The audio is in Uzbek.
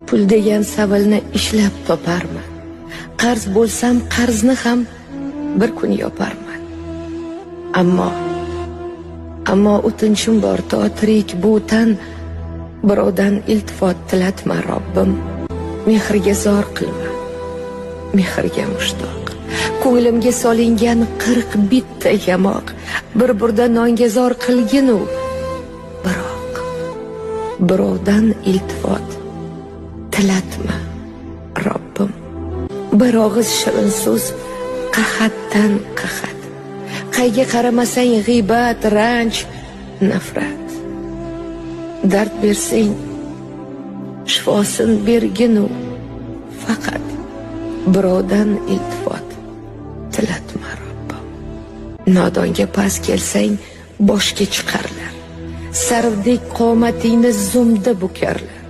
Pul degan savilni ishlab toparman. Qarz bo'lsam qarzni ham bir kun yoparman. Ammo o'tinchim bor to tirik bu tan, birovdan iltifot tilatma Robbim. Mehrga zor qilma, mehrga mushtoq. Ko'nglimga solingan 40 bitta yamoq, bir burda nonga zor qilginu, biroq birovdan iltifot tilatma Robbim. Bir og'iz shirin so'z qahatdan qahat. Qayga qaramasang g'iybat, ranj, nafrat. Dard bersang shifosin berginu, faqat birovdan iltifot tilatma Robbim. Nodonga past kelsang boshga chiqarlar, sarvdek qomatingni zumda bukarlar.